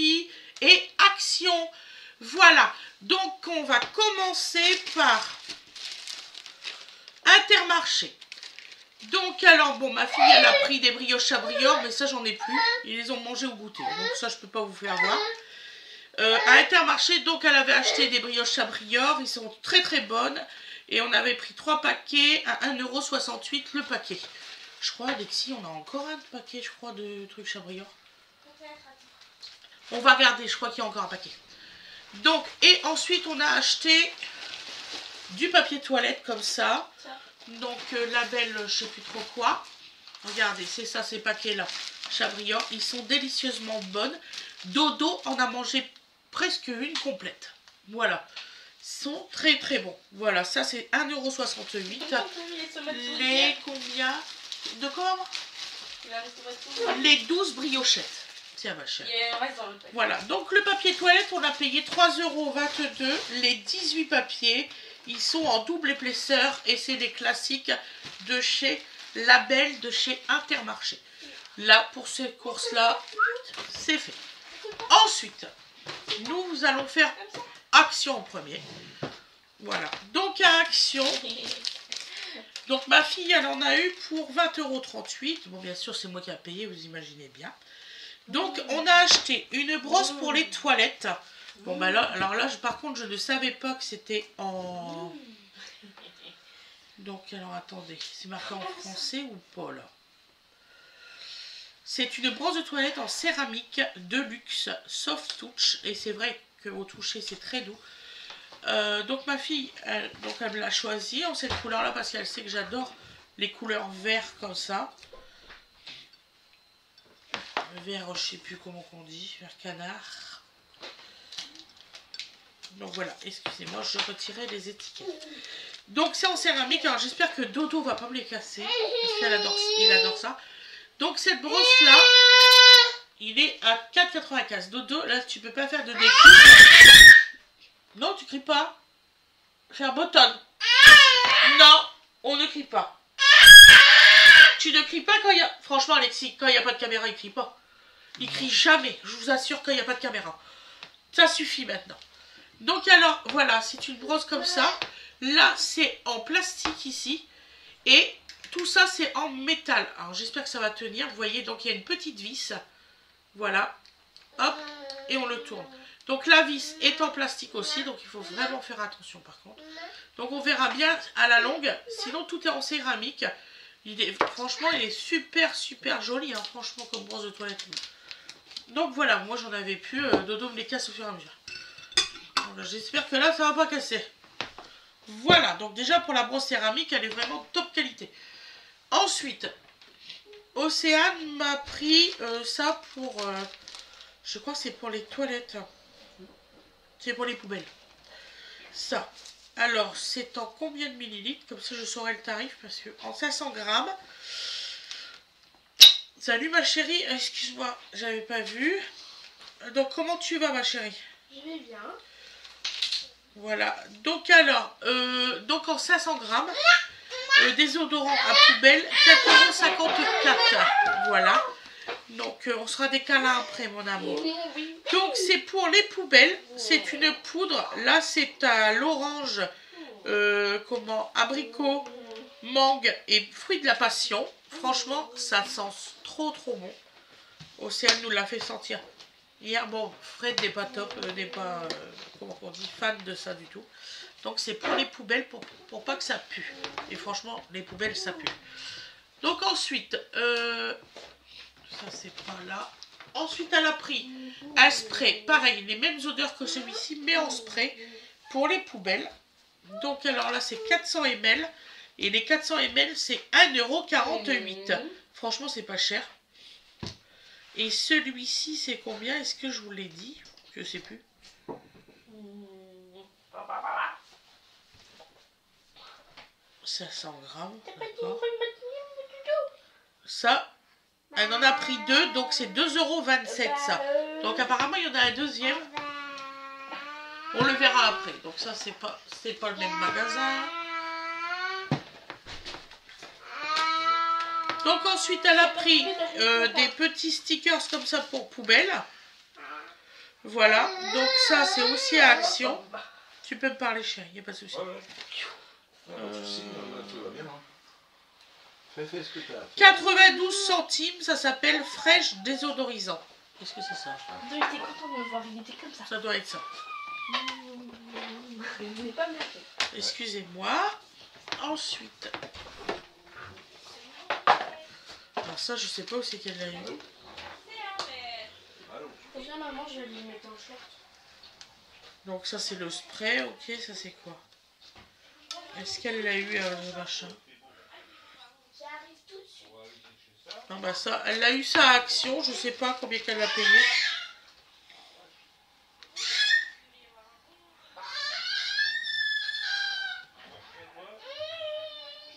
filles et action. Voilà, donc on va commencer par Intermarché. Donc alors, bon, ma fille, elle a pris des brioches Chabrior, mais ça, j'en ai plus. Ils les ont mangées au goûter, donc ça, je peux pas vous faire voir. À Intermarché, donc, elle avait acheté des brioches Chabrior. Ils sont très, très bonnes. Et on avait pris 3 paquets à 1,68 € le paquet. Je crois, Alexis, on a encore un paquet, je crois, de trucs Chabrior. On va regarder, je crois qu'il y a encore un paquet. Donc, et ensuite, on a acheté du papier toilette comme ça. Donc, label, je sais plus trop quoi. Regardez, c'est ça, ces paquets-là. Chabrior, ils sont délicieusement bonnes. Dodo en a mangé presque une complète. Voilà. Ils sont très très bons. Voilà, ça c'est 1,68 €. Les combien? De quoi? Les 12 briochettes. Tiens, ma chère. Voilà, donc le papier toilette, on a payé 3,22 €. Les 18 papiers, ils sont en double épaisseur et c'est des classiques de chez Label, de chez Intermarché. Là, pour ces courses-là, c'est fait. Ensuite, nous allons faire Action en premier. Voilà, donc à Action, donc ma fille, elle en a eu pour 20,38 €. Bon, bien sûr, c'est moi qui ai payé, vous imaginez bien. Donc, on a acheté une brosse pour les toilettes. Bon, bah là, alors là, par contre, je ne savais pas que c'était en... Donc, alors, attendez, c'est marqué en français ou pas, là? C'est une brosse de toilette en céramique de luxe, soft touch. Et c'est vrai que au toucher, c'est très doux. Donc, ma fille, elle me l'a choisie en cette couleur-là parce qu'elle sait que j'adore les couleurs vert comme ça. Vert, je sais plus comment on dit, vert canard. Donc voilà, excusez-moi, je retirais les étiquettes. Donc c'est en céramique, alors j'espère que Dodo va pas me les casser, parce qu'il adore ça. Donc cette brosse-là, il est à 4,95 €. Dodo, là tu peux pas faire de découp. Non, tu cries pas. Faire bottom. Non, on ne crie pas. Tu ne cries pas quand il y a... Franchement, Alexis, quand il n'y a pas de caméra, il crie pas. Il crie jamais, je vous assure qu'il n'y a pas de caméra. Ça suffit maintenant. Donc alors, voilà, c'est une brosse comme ça. Là, c'est en plastique ici. Et tout ça, c'est en métal. Alors, j'espère que ça va tenir. Vous voyez, donc il y a une petite vis. Voilà. Hop, et on le tourne. Donc la vis est en plastique aussi, donc il faut vraiment faire attention par contre. Donc on verra bien à la longue. Sinon, tout est en céramique. Franchement, il est super, super joli, hein, franchement, comme brosse de toilette. Donc voilà, moi j'en avais plus, Dodo me les casse au fur et à mesure. J'espère que là ça va pas casser. Voilà, donc déjà pour la brosse céramique, elle est vraiment top qualité. Ensuite, Océane m'a pris ça pour, je crois que c'est pour les toilettes. C'est pour les poubelles. Ça. Alors, c'est en combien de millilitres? Comme ça je saurai le tarif, parce que en 500 grammes. Salut ma chérie, excuse-moi, j'avais pas vu. Donc comment tu vas ma chérie? Je vais bien. Voilà, donc alors, donc en 500 grammes, désodorant à poubelle, 4,54 €. Voilà, donc on sera des câlins après mon amour. Donc c'est pour les poubelles, c'est une poudre, là c'est à l'orange, abricot, mangue et fruit de la passion. Franchement, ça sent trop trop bon. Océane nous l'a fait sentir hier. Bon, Fred n'est pas top, n'est pas, comment on dit, fan de ça du tout. Donc c'est pour les poubelles, pour pas que ça pue. Et franchement, les poubelles, ça pue. Donc ensuite, ça c'est pas là. Ensuite, elle a pris un spray, pareil, les mêmes odeurs que celui-ci, mais en spray, pour les poubelles. Donc alors là, c'est 400 ml. Et les 400 ml, c'est 1,48 €. Franchement, c'est pas cher. Et celui-ci, c'est combien? Est-ce que je vous l'ai dit? Je sais plus. « 500 grammes. Ça, elle en a pris 2, donc c'est 2,27 € ça. Donc apparemment, il y en a un deuxième. On le verra après. Donc ça, c'est pas le même magasin. Donc ensuite, elle a pris des petits stickers comme ça pour poubelle. Voilà, donc ça c'est aussi à Action. Tu peux me parler, chérie, il n'y a pas de souci. Ouais, ouais. Tout va bien. Hein. Fais ce que tu as. 92 centimes, ça s'appelle fraîche désodorisant. Qu'est-ce que c'est ça? Il était content de me voir, il était comme ça. Ça doit être ça. Je ne voulais pas me lâcher. Excusez-moi. Ensuite. Alors ça, je sais pas où c'est qu'elle l'a eu. Déjà, maman, je vais lui mettre en short. Donc ça, c'est le spray. Ok, ça c'est quoi? Est-ce qu'elle l'a eu le machin? Non, bah ça, elle a eu ça à Action. Je sais pas combien qu'elle a payé.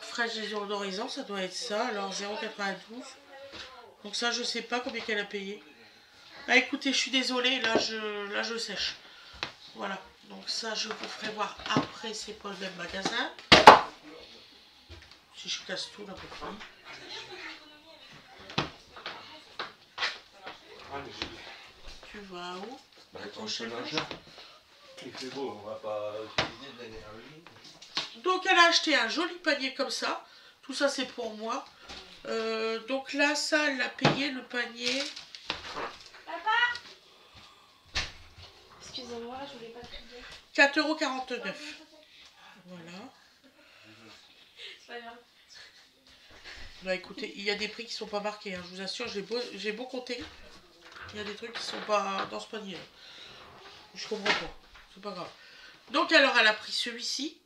Fraîche désodorisant, ça doit être ça. Alors 0,92. Donc ça, je sais pas combien qu'elle a payé. Ah, écoutez, je suis désolée. Là, je sèche. Voilà. Donc ça, je vous ferai voir après. C'est pas le même magasin. Si je casse tout, là, peu près. Tu vas où? Il fait beau, on va pas utiliser de l'énergie. Donc elle a acheté un joli panier comme ça. Tout ça c'est pour moi. Donc là, ça, elle a payé le panier. Papa! Excusez-moi, je voulais pas crier. 4,49 €. Voilà. C'est pas grave. Bah écoutez, il y a des prix qui sont pas marqués. Hein. Je vous assure, j'ai beau compter. Il y a des trucs qui sont pas dans ce panier. Je comprends pas. C'est pas grave. Donc alors elle a pris celui-ci.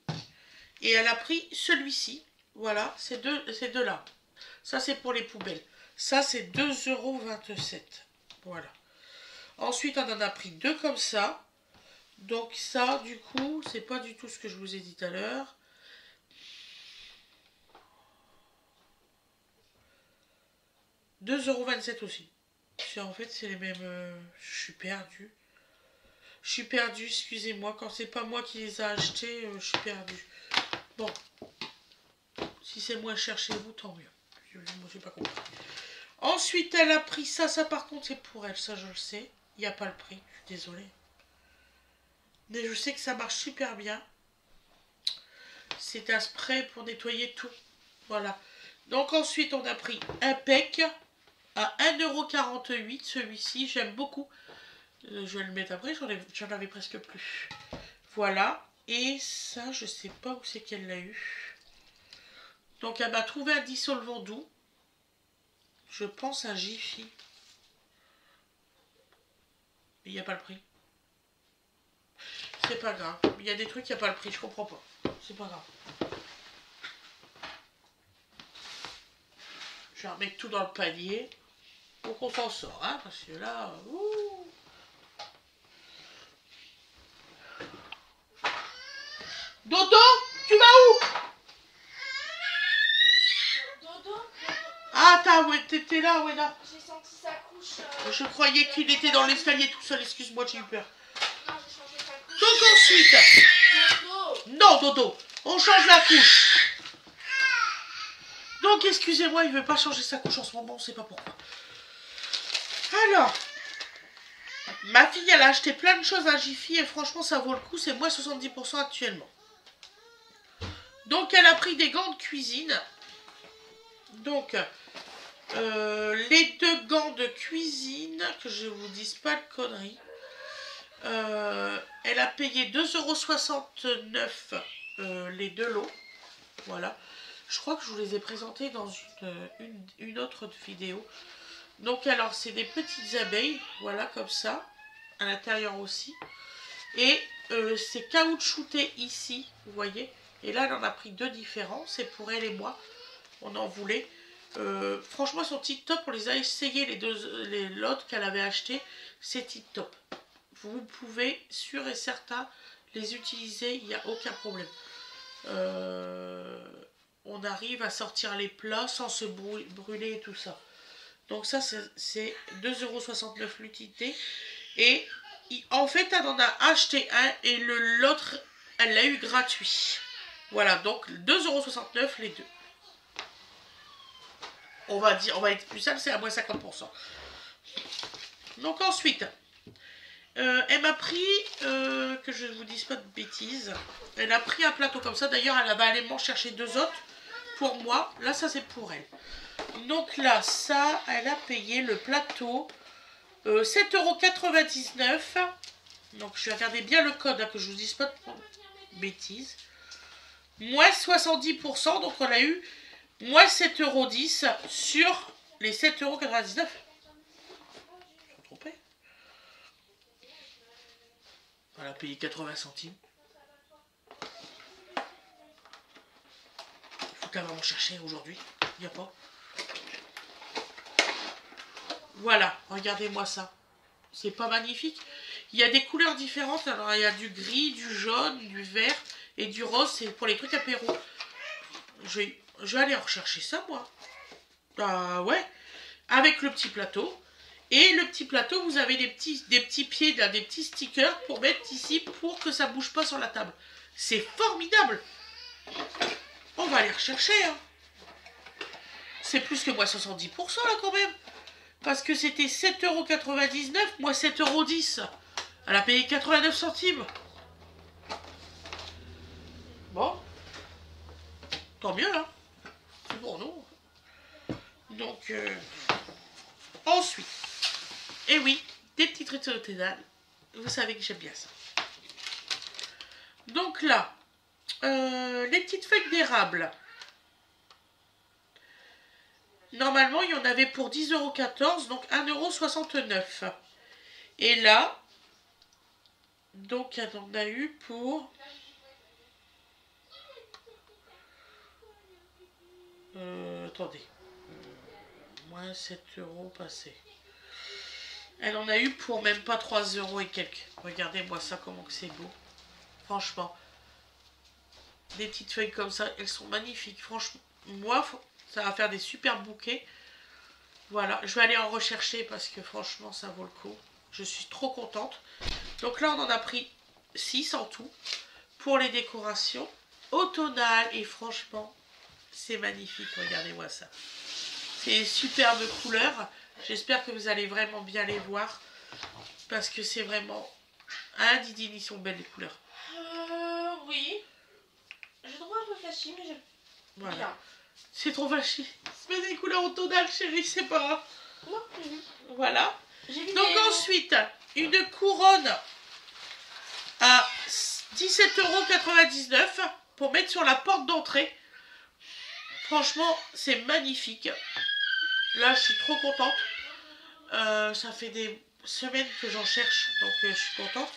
Et elle a pris celui-ci. Voilà, ces deux-là. Ça, c'est pour les poubelles. Ça, c'est 2,27 €. Voilà. Ensuite, on en a pris deux comme ça. Donc ça, du coup, c'est pas du tout ce que je vous ai dit tout à l'heure. €2,27 aussi. En fait, c'est les mêmes... je suis perdue. Je suis perdue, excusez-moi. Quand c'est pas moi qui les a achetés, je suis perdue. Bon. Si c'est moins cher chez vous, tant mieux. Moi, j'ai pas compris. Ensuite, elle a pris ça. Ça, par contre, c'est pour elle. Ça, je le sais. Il n'y a pas le prix. Je suis désolée. Mais je sais que ça marche super bien. C'est un spray pour nettoyer tout. Voilà. Donc, ensuite, on a pris un PEC à 1,48 €. Celui-ci, j'aime beaucoup. Je vais le mettre après. J'en avais presque plus. Voilà. Et ça, je sais pas où c'est qu'elle l'a eu. Donc, elle m'a trouvé un dissolvant doux. Je pense à Jiffy. Mais il n'y a pas le prix. C'est pas grave. Il y a des trucs, il n'y a pas le prix. Je comprends pas. C'est pas grave. Je vais remettre tout dans le panier. Pour qu'on s'en sort. Hein, parce que là... ouh. Dodo, tu vas où? Ah, t'étais là, ouais, là. J'ai senti sa couche. Je croyais qu'il était dans l'escalier tout seul. Excuse-moi, j'ai eu peur. Non, j'ai changé sa couche. Donc ensuite... Dodo. Non, Dodo, on change la couche. Donc, excusez-moi, il ne veut pas changer sa couche en ce moment, on ne sait pas pourquoi. Alors, ma fille, elle a acheté plein de choses à Jiffy et franchement, ça vaut le coup. C'est moins 70% actuellement. Donc, elle a pris des gants de cuisine. Donc, les deux gants de cuisine, que je vous dise pas de conneries. Elle a payé 2,69 € les deux lots. Voilà. Je crois que je vous les ai présentés dans une autre vidéo. Donc alors c'est des petites abeilles. Voilà comme ça. À l'intérieur aussi. Et c'est caoutchouté ici. Vous voyez. Et là elle en a pris deux différents. C'est pour elle et moi. On en voulait. Franchement elles sont tip top. On les a essayés les lots qu'elle avait achetés. C'est tip top. Vous pouvez, sûr et certain, les utiliser, il n'y a aucun problème. On arrive à sortir les plats sans se brûler et tout ça. Donc ça, c'est 2,69 € l'unité. Et en fait, elle en a acheté un et l'autre, elle l'a eu gratuit. Voilà, donc 2,69 € les deux. On va être plus simple, c'est à moins 50%. Donc ensuite... Elle m'a pris, que je ne vous dise pas de bêtises, elle a pris un plateau comme ça. D'ailleurs, elle va aller m'en chercher 2 autres pour moi. Là, ça, c'est pour elle. Donc là, ça, elle a payé le plateau 7,99 €. Donc, je vais regarder bien le code, là, que je ne vous dise pas de bêtises. Moins 70%, donc on a eu moins 7,10 € sur les 7,99 €. Je me trompé. Elle a payé 80 centimes. Il faut qu'elle va m'en chercher aujourd'hui. Il n'y a pas. Voilà, regardez-moi ça. C'est pas magnifique? Il y a des couleurs différentes. Alors, il y a du gris, du jaune, du vert et du rose. C'est pour les trucs apéro. Je vais aller en rechercher ça, moi. Ah ouais. Avec le petit plateau. Et le petit plateau, vous avez des petits pieds, des petits stickers pour mettre ici pour que ça bouge pas sur la table. C'est formidable. On va aller rechercher. Hein. C'est plus que moins 70% là quand même. Parce que c'était 7,99 €, moi 7,10 €. Elle a payé 89 centimes. Bon. Tant mieux, hein. C'est pour nous. Donc, ensuite. Et oui, des petites rétinoténales. Vous savez que j'aime bien ça. Donc là, les petites feuilles d'érable. Normalement, il y en avait pour 10,14 €, donc 1,69 €. Et là, donc, on en a eu pour... attendez. Moins 7 € passé. Elle en a eu pour même pas 3 € et quelques. Regardez-moi ça, comment que c'est beau. Franchement. Des petites feuilles comme ça, elles sont magnifiques. Franchement, moi... ça va faire des super bouquets. Voilà, je vais aller en rechercher parce que franchement, ça vaut le coup. Je suis trop contente. Donc là, on en a pris 6 en tout pour les décorations automnales. Et franchement, c'est magnifique. Regardez-moi ça. C'est une superbe couleur. J'espère que vous allez vraiment bien les voir parce que c'est vraiment... Hein, Didi, ils sont belles les couleurs. Oui. Je trouve un peu flashy, mais j'aime voilà. bien. C'est trop flashy. C'est des couleurs automnales, chérie, c'est pas... Non. Voilà. Donc ensuite, une couronne à 17,99 € pour mettre sur la porte d'entrée. Franchement, c'est magnifique. Là, je suis trop contente. Ça fait des semaines que j'en cherche, donc je suis contente.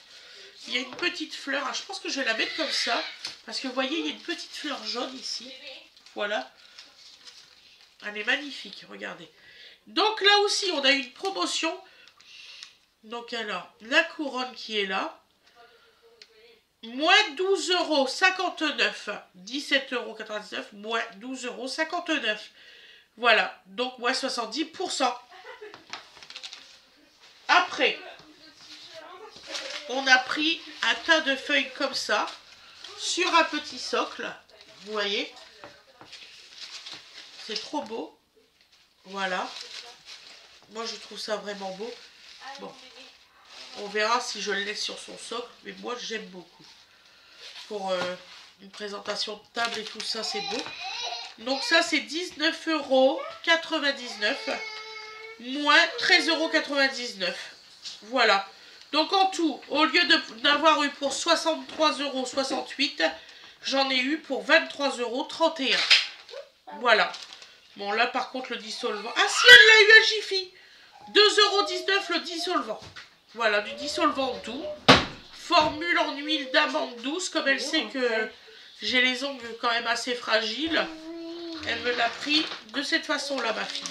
Il y a une petite fleur. Ah, je pense que je vais la mettre comme ça. Parce que vous voyez, il y a une petite fleur jaune ici. Voilà. Elle est magnifique, regardez. Donc là aussi, on a une promotion. Donc alors, la couronne qui est là. Moins 12,59 €. 17,99 €. Moins 12,59 €. Voilà. Donc moins 70%. Après, on a pris un tas de feuilles comme ça. Sur un petit socle. Vous voyez ? C'est trop beau. Voilà. Moi, je trouve ça vraiment beau. Bon. On verra si je le laisse sur son socle. Mais moi, j'aime beaucoup. Pour une présentation de table et tout ça, c'est beau. Donc ça, c'est 19,99 €. Moins 13,99 €. Voilà. Donc en tout, au lieu d'avoir eu pour 63,68 €, j'en ai eu pour 23,31 €. Voilà. Bon, là, par contre, le dissolvant... Ah, si, elle l'a eu à Jiffy. 2,19 € le dissolvant. Voilà, du dissolvant doux. Formule en huile d'amande douce. Comme elle sait que j'ai les ongles quand même assez fragiles, elle me l'a pris de cette façon-là, ma fille.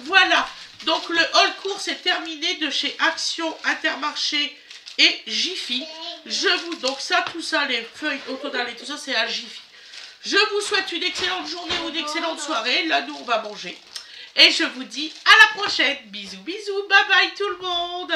Voilà. Donc, le haul course est terminé de chez Action, Intermarché et Jiffy. Donc, ça, tout ça, les feuilles automnales et tout ça, c'est à Jiffy. Je vous souhaite une excellente journée ou une excellente soirée. Là, nous, on va manger. Et je vous dis à la prochaine. Bisous, bisous. Bye bye tout le monde.